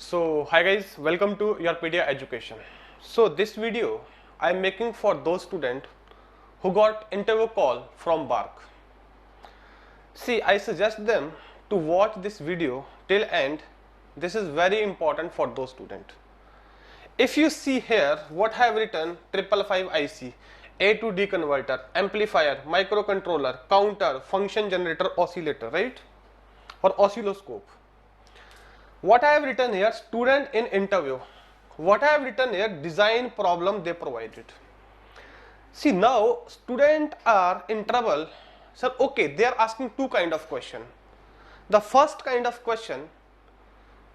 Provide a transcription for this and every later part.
So hi guys, welcome to YourPedia Education. So this video I am making for those students who got interview call from BARC. See, I suggest them to watch this video till end. This is very important for those students. If you see here what I have written, 555 IC, A to D converter, amplifier, microcontroller, counter, function generator, oscillator, right? Or oscilloscope. What I have written here, student in interview. What I have written here, design problem they provided. See, now student are in trouble. So okay, they are asking two kind of question. The first kind of question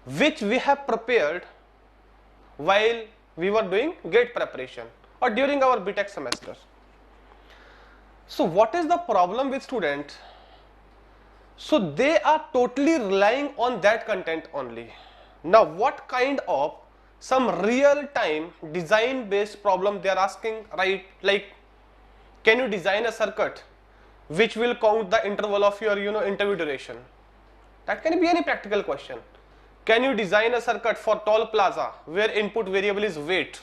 which we have prepared while we were doing gate preparation or during our BTech semester. So what is the problem with student? So they are totally relying on that content only. Now what kind of some real time design based problem they are asking, right? Like, can you design a circuit which will count the interval of your interview duration? That can be any practical question. Can you design a circuit for toll plaza where input variable is weight?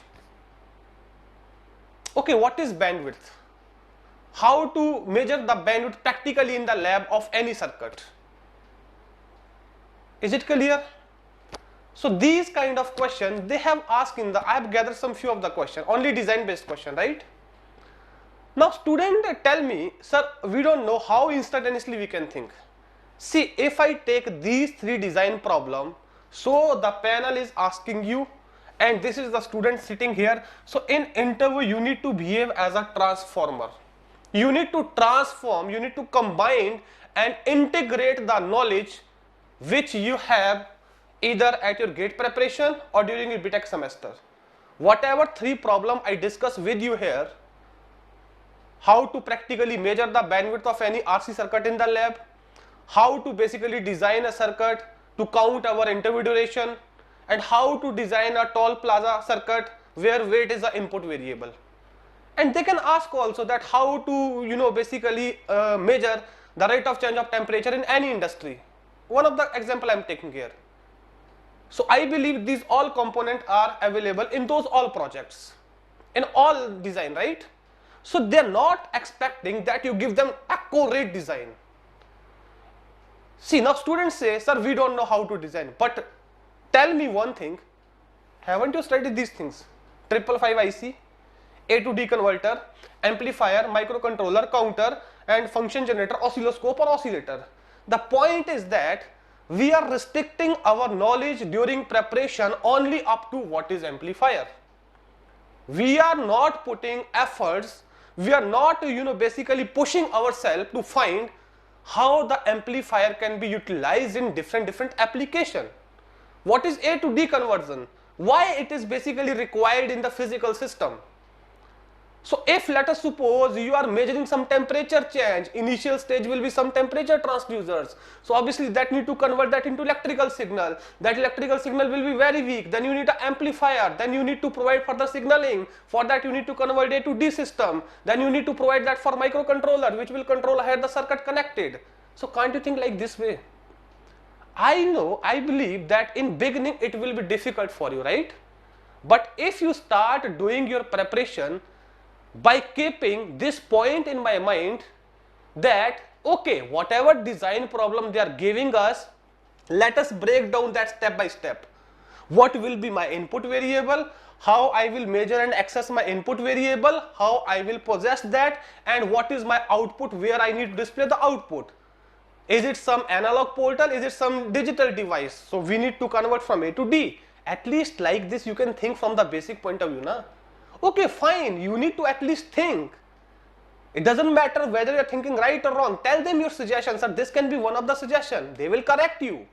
Okay, what is bandwidth? How to measure the bandwidth practically in the lab of any circuit? Is it clear? So these kind of questions they have asked in the, I have gathered some few of the question, only design based question, right? Now student tell me, sir, we don't know how instantaneously we can think. See, if I take these three design problem, so the panel is asking you and this is the student sitting here. So in interview you need to behave as a transformer. You need to transform, you need to combine and integrate the knowledge which you have either at your gate preparation or during your BTech semester. Whatever three problem I discuss with you here, how to practically measure the bandwidth of any RC circuit in the lab, how to basically design a circuit to count our interview duration, and how to design a toll plaza circuit where weight is the input variable. And they can ask also that how to basically measure the rate of change of temperature in any industry. One of the example I am taking here. So I believe these all components are available in those all projects, in all design, right? So they are not expecting that you give them accurate design. See, now students say, sir, we don't know how to design, but tell me one thing, haven't you studied these things? 555 IC, A to D converter, amplifier, microcontroller, counter, and function generator, oscilloscope or oscillator. The point is that we are restricting our knowledge during preparation only up to what is amplifier. We are not putting efforts, we are not basically pushing ourselves to find how the amplifier can be utilized in different application. What is A to D conversion? Why it is basically required in the physical system? So if let us suppose you are measuring some temperature change, initial stage will be some temperature transducers. So obviously that need to convert that into electrical signal. That electrical signal will be very weak. Then you need an amplifier. Then you need to provide further signaling. For that you need to convert A to D system. Then you need to provide that for microcontroller which will control how the circuit connected. So can't you think like this way? I know, I believe that in beginning it will be difficult for you, right? But if you start doing your preparation by keeping this point in my mind that okay, whatever design problem they are giving us, let us break down that step by step. What will be my input variable, how I will measure and access my input variable, how I will possess that, and what is my output where I need to display the output. Is it some analog portal, is it some digital device? So we need to convert from A to D. At least like this you can think from the basic point of view, na? Okay, fine, you need to at least think. It doesn't matter whether you are thinking right or wrong. Tell them your suggestions, or this can be one of the suggestions. They will correct you.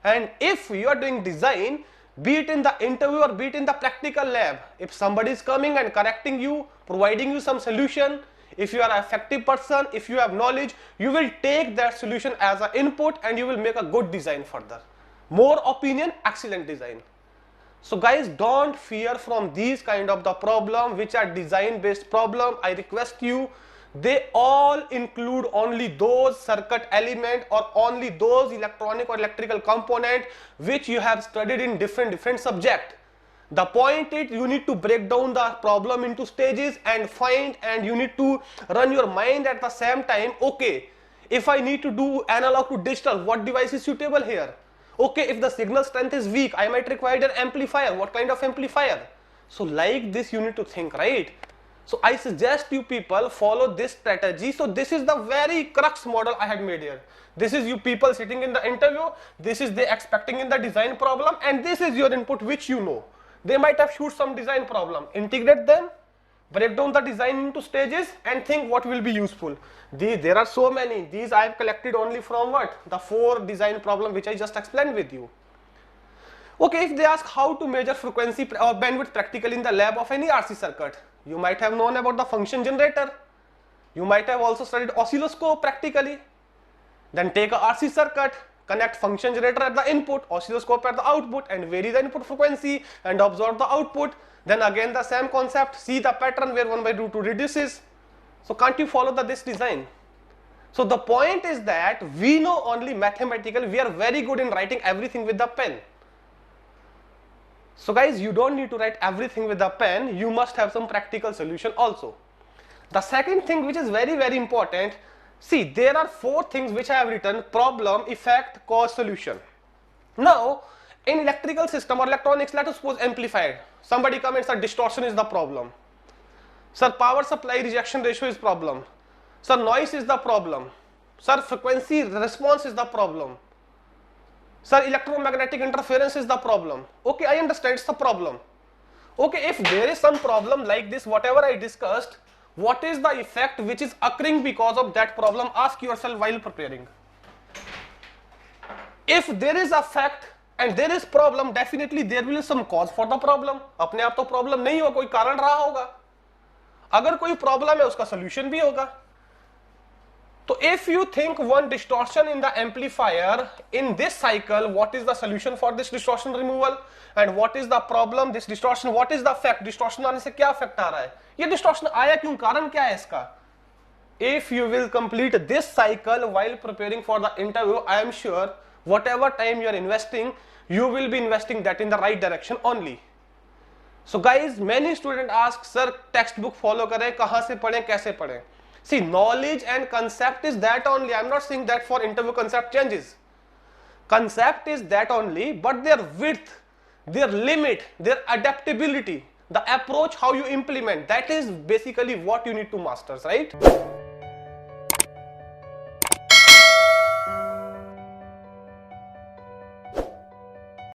And if you are doing design, be it in the interview or be it in the practical lab, if somebody is coming and correcting you, providing you some solution, if you are an effective person, if you have knowledge, you will take that solution as an input and you will make a good design further. More opinion, excellent design. So guys, don't fear from these kind of the problem which are design based problem. I request you they all include only those circuit element or only those electronic or electrical component which you have studied in different subject. The point is you need to break down the problem into stages and find, and you need to run your mind at the same time. Okay, if I need to do analog to digital, what device is suitable here? Okay, if the signal strength is weak, I might require an amplifier. What kind of amplifier? So like this you need to think, right? So I suggest you people follow this strategy. So this is the very crux model I had made here. This is you people sitting in the interview, this is they expecting in the design problem, and this is your input which you know. They might have shoot some design problem, integrate them, break down the design into stages and think what will be useful. There are so many. These I have collected only from what? The 4 design problem which I just explained with you. Okay, if they ask how to measure frequency or bandwidth practically in the lab of any RC circuit, you might have known about the function generator. You might have also studied oscilloscope practically. Then take a RC circuit, connect function generator at the input, oscilloscope at the output, and vary the input frequency and observe the output. Then again the same concept, see the pattern where 1/√2 reduces. So can't you follow this design? So the point is that we know only mathematical, we are very good in writing everything with the pen. So guys, you don't need to write everything with the pen, you must have some practical solution also. The second thing which is very important, see there are 4 things which I have written: problem, effect, cause, solution. Now in electrical system or electronics, let us suppose amplifier. Somebody comments that distortion is the problem. Sir, power supply rejection ratio is problem. Sir, noise is the problem. Sir, frequency response is the problem. Sir, electromagnetic interference is the problem. Okay, I understand it's the problem. Okay, if there is some problem like this, whatever I discussed, what is the effect which is occurring because of that problem? Ask yourself while preparing. If there is a fact and there is problem, definitely there will be some cause for the problem. अपने आप तो problem नहीं हो, कोई कारण रहा होगा. अगर कोई problem है, उसका solution भी होगा. So if you think one distortion in the amplifier in this cycle, what is the solution for this distortion removal? And what is the problem? This distortion, what is the effect? Distortion आने से क्या effect आ रहा है? ये distortion आया क्यों? कारण क्या है इसका? If you will complete this cycle while preparing for the interview, I am sure whatever time you are investing, you will be investing that in the right direction only. So guys, many students ask, sir, textbook follow करें, कहाँ से पढ़ें, कैसे पढ़ें? See, knowledge and concept is that only. I am not saying that for interview concept changes. Concept is that only, but their width, their limit, their adaptability, the approach how you implement, that is basically what you need to master, right?